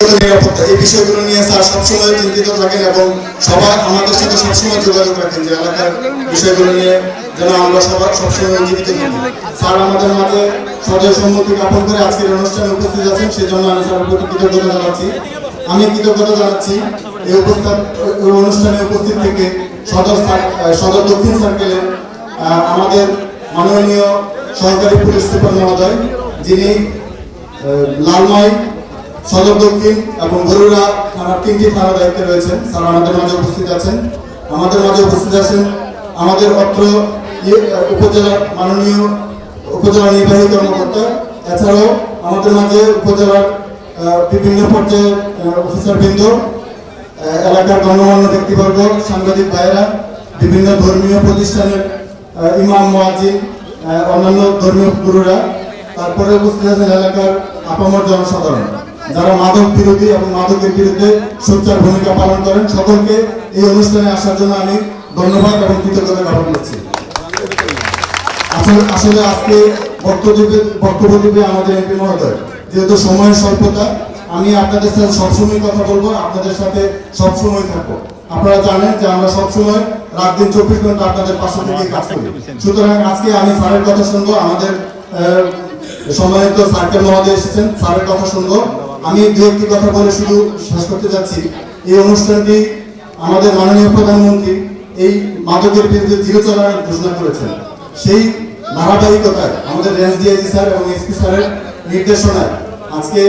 নিরাপত্তা এই বিষয়গুলো নিয়ে স্যার সবসময় চিন্তিত থাকেন এবং সবাই আমাদের সাথে সবসময় যোগাযোগ রাখেন যে এলাকার বিষয়গুলো নিয়ে যেন আমরা সবসময় জীবিত থাকি। স্যার আমাদের মাঝে সদয় সম্মতি জ্ঞাপন করে আজকের অনুষ্ঠানে উপস্থিত আছেন, সেই জন্য আমি স্যারের প্রতি কৃতজ্ঞতা জানাচ্ছি। আমি কৃতজ্ঞতা জানাচ্ছি এই অনুষ্ঠানে উপস্থিত থেকে সদর দক্ষিণ সার্কেলের আমাদের মাননীয় সহকারী পুলিশ সুপার মহোদয়, যিনি লালমাই, সদর দক্ষিণ এবং বরুড়া থানার 3টি থানা দায়িত্বে রয়েছেন। স্যার আমাদের মাঝে উপস্থিত আছেন। আমাদের অত্র উপজেলার মাননীয় উপজেলা নির্বাহী কর্মকর্তা, এছাড়াও আমাদের মাঝে উপজেলার বিভিন্ন পর্যায়ের অফিসারবৃন্দ, এলাকার গণ্যমান্য ব্যক্তিবর্গ, সাংবাদিক ভাইয়েরা, বিভিন্ন ধর্মীয় প্রতিষ্ঠানের ইমাম, মুয়াজ্জিন, অন্যান্য ধর্মীয় গুরুরা, তারপরে উপস্থিত আছেন এলাকার আপামর জনসাধারণ যারা মাদক বিরোধী এবং মাদকের বিরুদ্ধে সোচ্চার ভূমিকা পালন করেন। সকলকে এই অনুষ্ঠানে আসার জন্য আমি ধন্যবাদ এবং কৃতজ্ঞতা জ্ঞাপন করছি। আসলে আজকে বক্তব্য দিবে আমাদের এমপি মহোদয়। যেহেতু সময়ের স্বল্পতা, আমি আপনাদের সাথে সবসময় কথা বলবো, আপনাদের সাথে সবসময় থাকবো। আপনারা জানেন যে আমরা সবসময় রাত দিন 24 ঘন্টা আপনাদের পাশে থেকে কাজ করি। সুতরাং আজকে আমি স্যারের কথা শুনবো। আমাদের সম্মানিত সার্কেল মহোদয় এসেছেন, স্যারের কথা শুনবো। আমি দু একটি কথা বলে শুধু শেষ করতে যাচ্ছি। এই অনুষ্ঠানটি আমাদের মাননীয় প্রধানমন্ত্রী এই মাদকের বিরুদ্ধে জিরো টলারেন্স ঘোষণা করেছেন। সেই ধারাবাহিকতায় আমাদের রেঞ্জ ডিআইজি স্যার এবং এসপি স্যারের নির্দেশনায় আজকে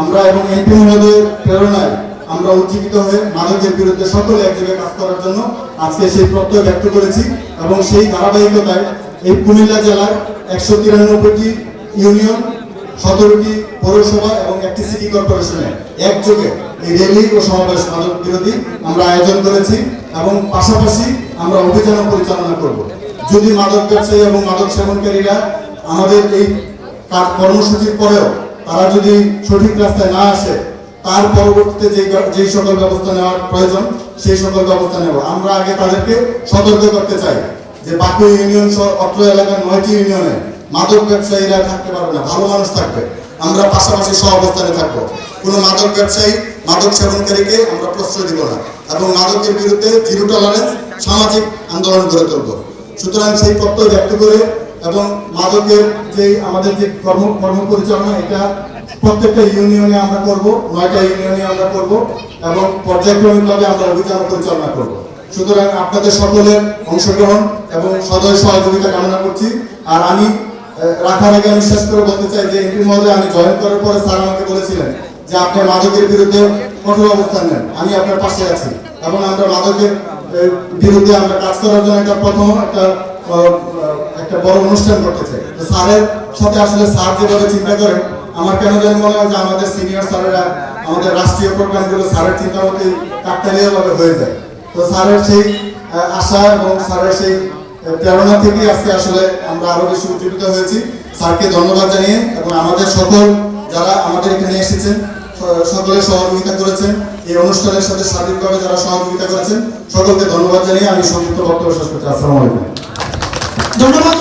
আমরা এবং এমপি মহোদয়ের প্রেরণায় আমরা উজ্জীবিত হয়ে মাদকের বিরুদ্ধে সকলে এক জায়গায় কাজ করার জন্য আজকে সেই প্রত্যয় ব্যক্ত করেছি। এবং সেই ধারাবাহিকতায় এই কুমিল্লা জেলার 193টি ইউনিয়ন, 17টি পৌরসভা এবং একটি সিটি কর্পোরেশনে একযোগে এই র্যালি ও সমাবেশ মাদক বিরোধী আমরা আয়োজন করেছি এবং পাশাপাশি আমরা অভিযান পরিচালনা করব। যদি মাদক ব্যবসায়ী এবং মাদক সেবনকারীরা আমাদের এই কর্মসূচির পরেও তারা যদি সঠিক রাস্তায় না আসে, তার পরবর্তীতে যেই সকল ব্যবস্থা নেওয়ার প্রয়োজন সেই সকল ব্যবস্থা নেব। আমরা আগে তাদেরকে সতর্ক করতে চাই যে বাকি ইউনিয়ন অত্র এলাকার 9টি ইউনিয়নে মাদক ব্যবসায়ীরা থাকতে পারবে না, ভালো মানুষ থাকবে। আমরা পাশাপাশি সহ অবস্থানে থাকবো। কোনো মাদক ব্যবসায়ী, মাদক সেবনকারীকে আমরা প্রশ্রয় দিব না এবং মাদকের বিরুদ্ধে জিরো টলারেন্স সামাজিক আন্দোলন গড়ে তুলব। সুতরাং সেই প্রত্যয় ব্যক্ত করে এবং মাদকের যে আমাদের যে কর্ম পরিচালনা, এটা প্রত্যেকটা ইউনিয়নে আমরা করব, 9টা ইউনিয়নে আমরা করব এবং পর্যায়ক্রমিকভাবে আমরা অভিযান পরিচালনা করব। সুতরাং আপনাদের সকলের অংশগ্রহণ এবং সদয় সহযোগিতা কামনা করছি। আর আমি রাখার আগে আমি শেষ করে বলতে চাই যে এমপি মহোদয় আমি জয়েন করার পরে স্যার আমাকে বলেছিলেন যে আপনি মাদকের বিরুদ্ধে কঠোর অবস্থান নেন, আমি আপনার পাশে আছি এবং আমরা মাদকের বিরুদ্ধে আমরা কাজ করার জন্য একটা বড় অনুষ্ঠান করতে চাই। তো স্যারের সাথে আসলে স্যার যেভাবে চিন্তা করেন, আমার কেন জানি মনে হয় যে আমাদের সিনিয়র স্যারেরা আমাদের রাষ্ট্রীয় প্রোগ্রামগুলো স্যারের চিন্তা মতে কাকতালীয়ভাবে হয়ে যায়। তো স্যারের সেই আশা এবং স্যারের সেই প্রেরণা থেকে আজকে আসলে আমরা আরো বেশি উজ্জীবিত হয়েছি। স্যারকে ধন্যবাদ জানিয়ে এবং আমাদের সকল যারা আমাদের এখানে এসেছেন সকলে সহযোগিতা করেছেন, এই অনুষ্ঠানের সাথে সার্বিকভাবে যারা সহযোগিতা করেছেন সকলকে ধন্যবাদ জানিয়ে আমি সংক্ষিপ্ত বক্তব্য শেষ করছি। আসসালামু আলাইকুম। ধন্যবাদ।